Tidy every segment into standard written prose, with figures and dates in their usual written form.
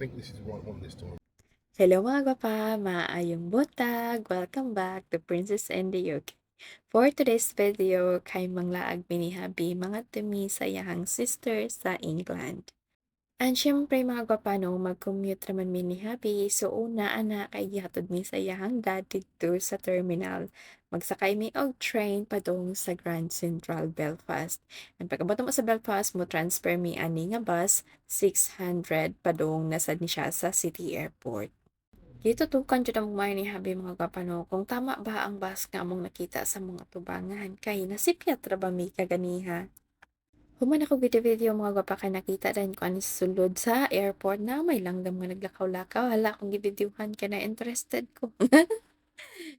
think this is what I want this time. Hello mga gwapa, maayong butag. Welcome back to Princess and the UK. For today's video, kay manglaag minihabi mga tumi sa iyahang sister sa England. And syempre mga gwapa no, mag-commute naman mi ni Habi. So una ana kay gihatod mi sa iyahang dad dito sa terminal. Magsakay mi og train padung sa Grand Central Belfast. And pagabot mo sa Belfast mo transfer mi ani nga bus 600 padung nasad ni siya sa City Airport. Gitutukan jud ang mga ni Habi mga kapano kung tama ba ang bus nga among nakita sa mga tubangan kay nasipyat ra ba mi kaganiha. Human ako video mga gwapa kay nakita rin ko ani sulod sa airport na may langgam nga naglakaw-lakaw. Hala akong gibidyuhan kay na interested ko.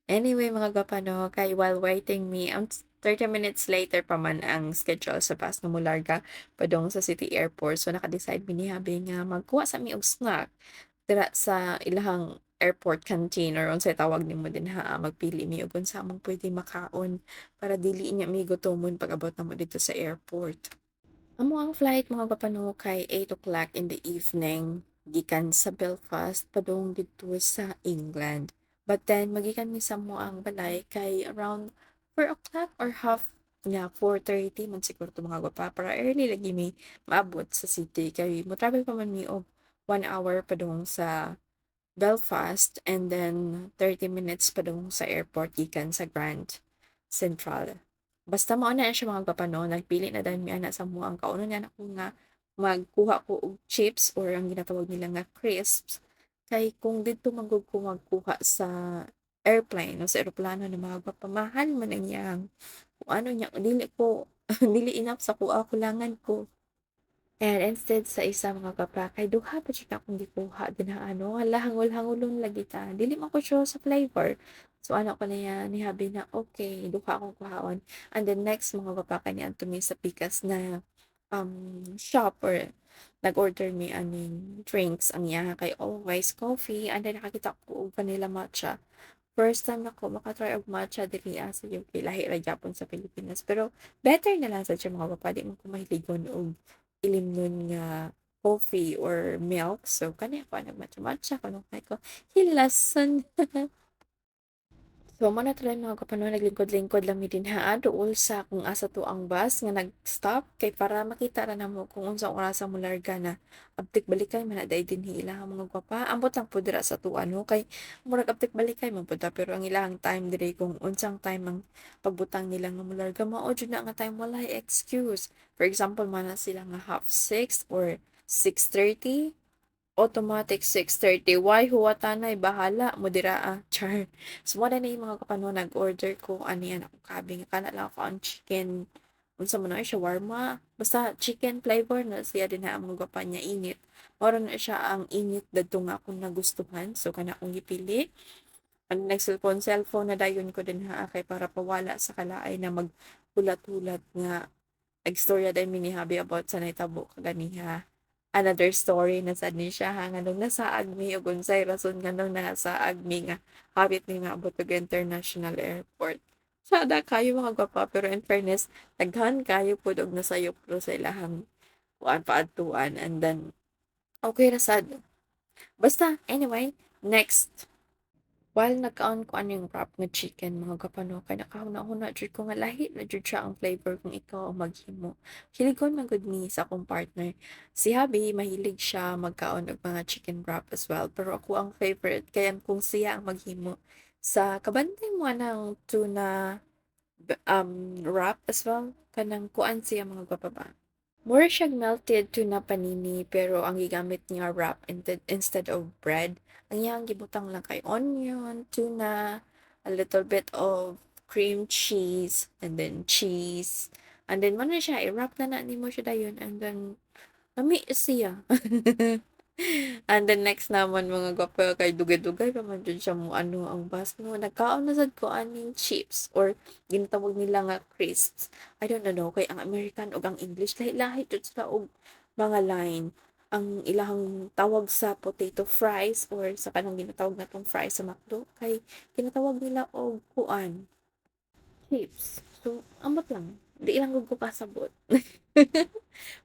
Anyway mga gwapa no, kay while waiting me, 30 minutes later pa man ang schedule sa bus nga molarga padung sa City Airport. So naka-decide mi ni Habi nga magkuha sa mi og snack dira sa ilahang airport canteen or unsay tawag nimo dinha, magpili mi og unsa among pwede makaon para dili niya mi gutomon pag-abot namo dito sa airport. Amo ang flight mga kapano kay 8 o'clock in the evening gikan sa Belfast padung dito sa England. But then magikan mi sa ang balay kay around 4 o'clock or half nga 4:30 man siguro to mga gwapa para early lagi mi maabot sa city kay mo travel pa man mi og 1 hour padung sa Belfast and then 30 minutes padung sa airport gikan sa Grand Central. Basta mao na siya mga gwapa no, nagpili na dahil mi ana sa ang kauno niya ako nga magkuha ko og chips or ang ginatawag nila nga crisps. Kay kung didto man gud ko magkuha sa airplane o sa eroplano na mga gwapa, mahal man ang iyang kung ano niya, dili ko dili enough sa kuha kulangan ko. And instead sa isa mga gwapa, kay duha pa jud akong gikuha dinha ano, hala hangol-hangolon lagi ta. Dili man ko sure sa flavor. So ano ko na yan, nihabi na okay, duha akong kuhaon. And then next mga gwapa kaniya to me sa pikas na shop or nag-order mi aning drinks ang iya kay always coffee and then nakakita ko og vanilla matcha. First time nako maka-try og matcha diri sa UK, lahi ra gyapon sa Pilipinas. Pero better na lang sad siya mga gwapa, di man ko mahiligon og ilimnon nga coffee or milk. So kani ako nag-matcha-matcha kuno kay ko hilason. So, mo na try mga kapano, naglingkod-lingkod lang mi dinha duol sa kung asa to ang bus nga nag-stop kay para makita ra namo kung unsang orasa mo larga na. Abtik balikay man na day dinhi ilahang mga gwapa. Ambot lang pud dira sa tuwa no kay murag abtik balikay man pud ta pero ang ilahang time dire kung unsang time ang pagbutang nila nga molarga mao jud na nga time walay excuse. For example, man na sila nga 5:30 or 6:30 automatic 6:30. Why huwatanay bahala mo dira char. So mo na ni mga kapano nag-order ko ani yan ako kabing kana lang ako ang chicken unsa man na siya shawarma basta chicken flavor na siya din na mga gapa niya init. Moro na siya ang init dadto nga akong nagustuhan so kana akong gipili. Ang cellphone na dayon ko din ha kay para pawala sa kalaay na maghulat-hulat nga nagstorya dahil minihabi about sa naitabo kaganiha. Another story na sad ni siya ha nganong nasaag mi og unsay rason nganong nasaag mi nga hapit mi maabot og international airport. Sada kayo mga gwapa pero in fairness daghan kayo pud og nasayop pro sa ilahang kuan paadtuan and then okay ra sad. Basta anyway, next. While nagkaon ko ano yung wrap nga chicken mga kapano kay nakahuna-huna jud ko nga lahi na jud siya ang flavor kung ikaw ang maghimo. Hiligon man gud mi sa akong partner. Si Habi mahilig siya magkaon og mga chicken wrap as well pero ako ang favorite kaya kung siya ang maghimo sa kabantay mo ng tuna wrap as well kanang kuan siya mga gwapa ba. Mura siyang melted tuna panini pero ang gigamit niya wrap instead of bread. Ang iyang gibutang lang kay onion, tuna, a little bit of cream cheese, and then cheese. And then mo na siya, i-wrap na nimo siya dayon and then lami siya. And then next naman mga gwapa kay dugay-dugay pa man jud siya mo ano ang bus no nagkaon na sad ko aning chips or ginatawag nila nga crisps. I don't know kay ang American ug ang English lahi-lahi jud sila og mga line. Ang ilahang tawag sa potato fries or sa kanang ginatawag natong fries sa McDo kay ginatawag nila og kuan chips. So ambot lang. di lang gud ko kasabot.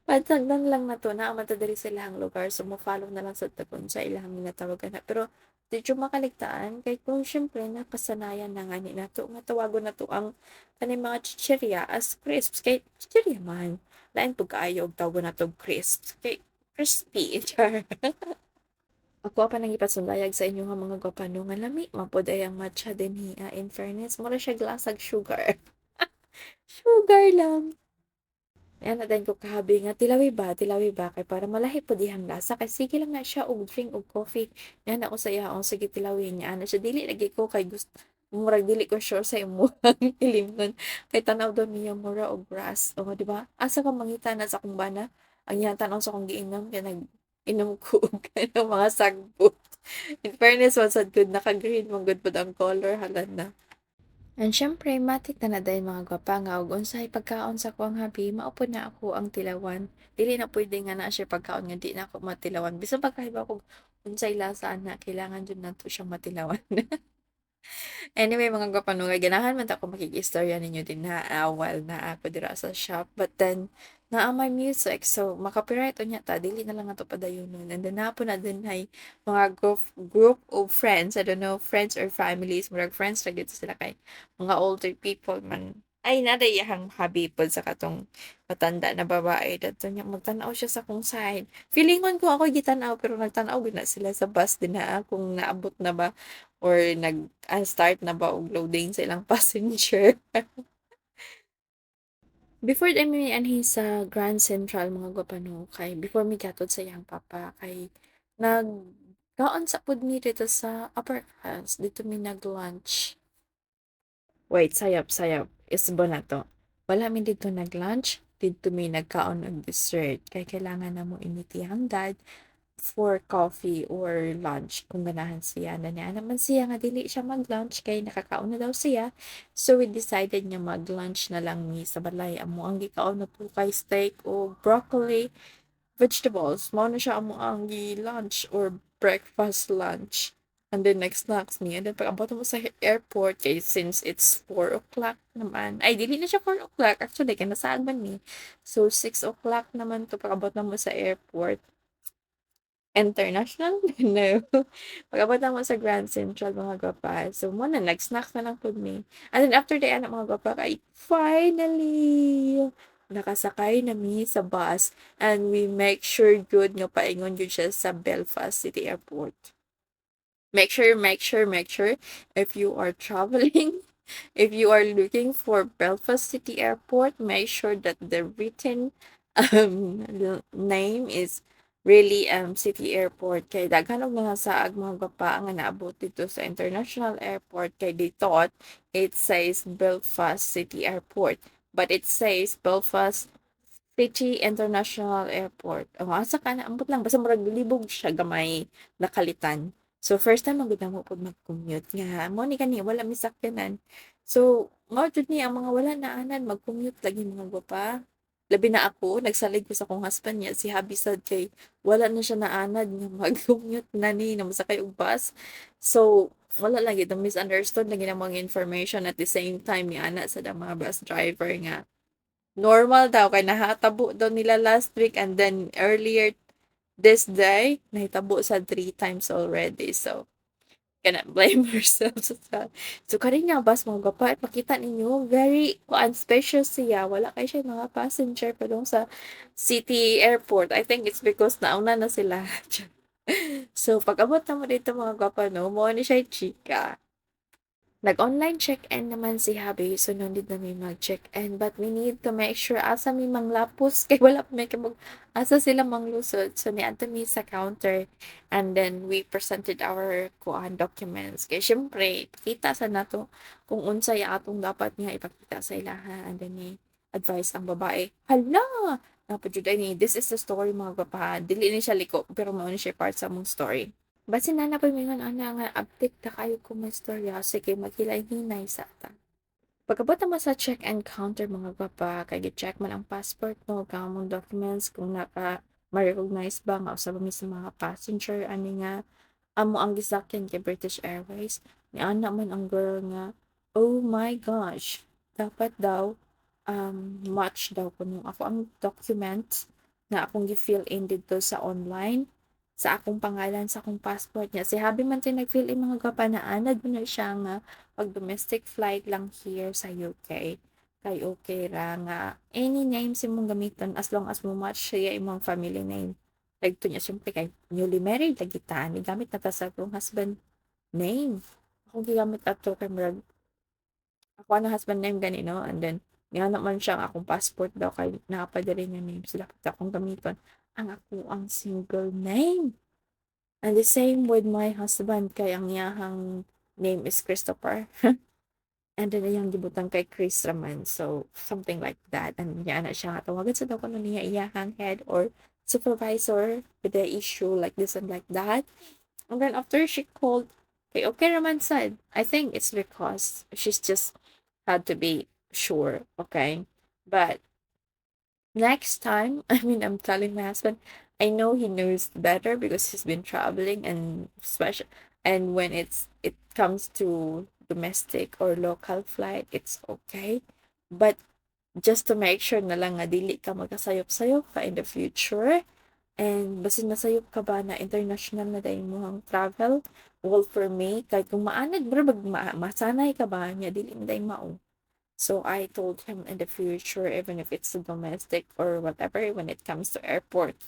Patagdan lang na 'to naa man ta diri sa ilahang lugar so mo-follow na lang sad ta kung sa ilahang ginatawag ana. Pero medyo makaligtaan kay kung siyempre nakasanayan na nga ni nato nga tawagon nato ang kanang mga chichirya as crisps kay chichirya man. Lain pud kaayo og tawgon natong crisps kay crispy char. Ako pa nang ipasundayag sa inyo nga mga gwapano nga lami man pod ay ang matcha dinhi in fairness mura siya glasag sugar. Sugar lang. Ayan na din ko kahabi nga tilawi ba kay para malahi po dihang lasa kay sige lang na siya og drink og coffee. Yan ako sa iyaong sige tilawin niya ana siya dili lagi ko kay gusto murag dili ko sure sa imuhang ilimnon kay tanaw daw niya mura og grass o di ba asa ka mangita na sa akong bana ang iyang tanaw sa akong giinom kay nag inom ko og kanang mga sagbot. In fairness was sad good naka-green man good pud ang color halan na. And syempre matik na na dayon mga gwapa nga og unsay pagkaon sa akong habi maupod na ako ang tilawan. Dili na pwede nga na siya pagkaon nga di na ako matilawan. Bisan pa kahit ako unsay lasa na kailangan jud nato siyang matilawan. Anyway, mga kapanungay, ganahan man ta ko makikistorya ninyo din na while na ako dira sa shop. But then, naa may music. So, makapiright unya ta. Dili na lang ato padayonon. And then, na din ay mga group of friends. I don't know, friends or families. Murag friends na dito sila kay mga older people man. Ay, nadayahang habi po sa katong matanda na babae. Dato niya, magtanaw siya sa kung side. Feelingon ko ako gitanaw, pero nagtanaw na sila sa bus din na kung naabot na ba or start na ba og loading sa ilang passenger. Before mi anhi sa Grand Central mga gwapano kay before mi gatod sa iyang papa kay nagkaon sa pud mi dito sa upper class dito mi nag-lunch. Wait, sayap. Isbo na to. Wala mi dito nag-lunch, dito mi nagkaon og dessert kay kailangan na mo initihang dad for coffee or lunch kung ganahan siya na niya naman siya nga dili siya mag-lunch kay nakakaon na daw siya so we decided nga mag-lunch na lang mi sa balay amo ang gikaon na po kay steak o broccoli vegetables mao na siya amo ang lunch or breakfast lunch and then next snacks mi and then pag abot mo sa airport kay since it's 4 o'clock naman ay dili na siya 4 o'clock actually kay nasaan man ni so 6 o'clock naman to pag abot na mo sa airport. International? No. Pag-abot namo sa Grand Central mga gwapa, so muna nag-snacks na lang pud mi. And then after the anak mga gwapa kay finally nakasakay na mi sa bus and we make sure good nga paingon gyud siya sa Belfast City Airport. Make sure if you are traveling, if you are looking for Belfast City Airport, make sure that the written name is really City Airport. Kay daghan og mga saag mga gwapa nga naabot dito sa International Airport kay they thought it says Belfast City Airport, but it says Belfast City International Airport. O, asa ka na, ambot lang. Basta murag libog siya gamay nakalitan. So, first time magud mo pud mag-commute nga mo ni kani wala mi sakyanan. So, mao jud ni ang mga wala na anan mag-commute lagi mga gwapa. Labi na ako, nagsalig ko sa akong husband niya, si Habi sad kay wala na siya naanad nga mag-commute na ni na masakay og bus. So, wala lagi the misunderstood lagi na mga information at the same time ni ana sa mga bus driver nga normal daw kay nahatabo daw nila last week and then earlier this day nahitabo sa 3 times already. So, cannot blame ourselves sa so kani nga bus mga gapa makita ninyo very spacious siya wala kay siya mga passenger pa dong sa city airport. I think it's because nauna na sila. So pag abot na mo dito mga gapa no mo ni siya chika. Nag-online check-in naman si Habi, so no need na may mag-check-in. But we need to make sure asa may manglapos, kay wala pa may kabog, asa sila manglusod. So niadto mi sa counter, and then we presented our kuan documents. Kay syempre, kita sa nato kung unsay atong dapat nga ipakita sa ilaha. And then ni advice ang babae, hala! Napajud ni, this is the story mga papa. Dili ni siya liko, pero mao ni siya part sa mong story. Basi na napamiingon ana nga update na kayo ko may istorya sige maghilay-hinay sa ta. Pagabot naman sa check-in counter mga gwapa kay gi-check man ang passport mo kang among documents kung naka ma-recognize ba nga usa ba mi sa mga passenger ani nga amo ang gisakyan kay British Airways ni ana man ang girl nga oh my gosh dapat daw match daw kuno ako ang document nga akong gi-fill in didto sa online, sa akong pangalan sa akong passport niya. Si habi man tay nag-fill in mga gapanaan na siya nga pag domestic flight lang here sa UK, kay okay ra nga any names imong gamiton as long as mo match siya imong family name. Like to niya siyempre kay newly married lagi ta ni gamit na ta sa akong husband name. Akong gigamit ato kay murag ako ang husband name gani 'no, and then niana man siya ang akong passport daw kay naa pa diri nga name, so dapat akong gamiton ang akoang single name. And the same with my husband kay ang iyahang name is Christopher, and then iyang gibutan kay Chris raman, so something like that. And niya na siya nga tawagan sa daw kuno niya iyahang head or supervisor with the issue like this and like that. And then after she called, kay okay naman sad. I think it's because she's just had to be sure, okay? But next time, I mean, I'm telling my husband, I know he knows better because he's been traveling and special. And when it comes to domestic or local flight, it's okay. But just to make sure na lang nga dili ka magkasayop-sayop ka in the future. And basin masayop ka ba na international na dahil mo travel? Well, for me, kahit kung maanad, bro, masanay ka ba niya, dili na dahil mao. So I told him in the future, even if it's a domestic or whatever, when it comes to airport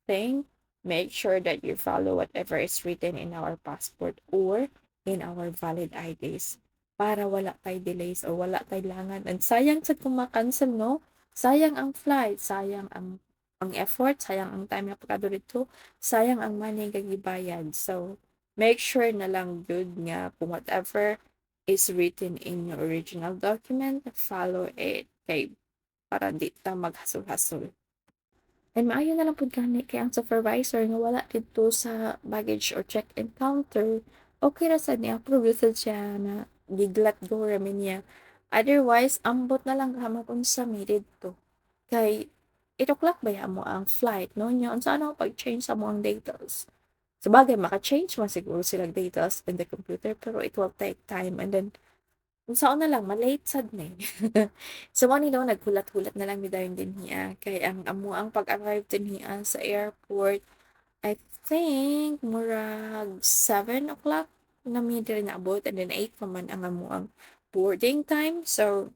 thing, make sure that you follow whatever is written in our passport or in our valid IDs para wala tay delays o wala tay langan. And sayang sa kung ma-cancel, no? Sayang ang flight, sayang ang effort, sayang ang time na pagkado dito, sayang ang money nga gibayad. So, make sure na lang good nga kung whatever is written in your original document, follow it kay para di ta maghasol-hasol. And maayo na lang pud gani kay ang supervisor nga wala didto sa baggage or check-in counter, okay ra sad ni approve sad siya na giglat go ra mi niya. Otherwise, ambot na lang ka unsa mi didto. Kay 8 o'clock ba mo ang flight no nya unsa ano pag-change sa mo ang details. Sabagay maka-change man siguro silang details in the computer pero it will take time and then unsaon na lang ma-late sad ni. So mao ni daw naghulat-hulat na lang mi dayon dinhiya kay ang amo ang pag-arrive dinhiya sa airport, I think murag 7 o'clock na mi diri naabot and then 8 pa man ang amo ang boarding time. So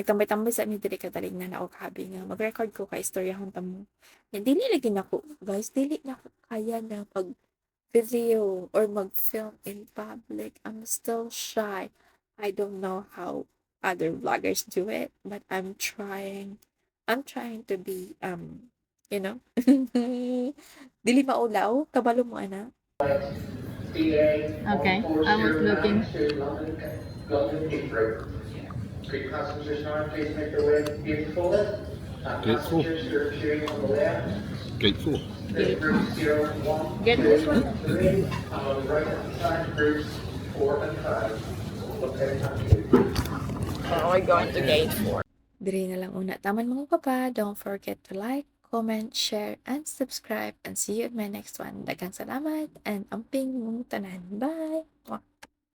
nagtambay-tambay sa mi diri katalignan ako kabi nga mag-record ko kay istoryahon ta mo. Dili lagi nako guys, dili na ko kaya na pag video or mag-film in public. I'm still shy. I don't know how other vloggers do it, but I'm trying. I'm trying to be you know. Dili maulaw, kabalo mo ana. Okay, I was looking. London Heathrow. Street passengers now, please make their way to the gate forward. Gate four. Passengers who are queuing on the left, Gate 4. there's groups 0 and 1, Get 2 this one? and 3, and on the right hand side, groups 4 and 5. Okay, thank you. We're going to gate 4. Diri na lang una taman mga papa. Don't forget to like, comment, share, and subscribe. And see you in my next one. Daghang salamat and amping mong tanan. Bye!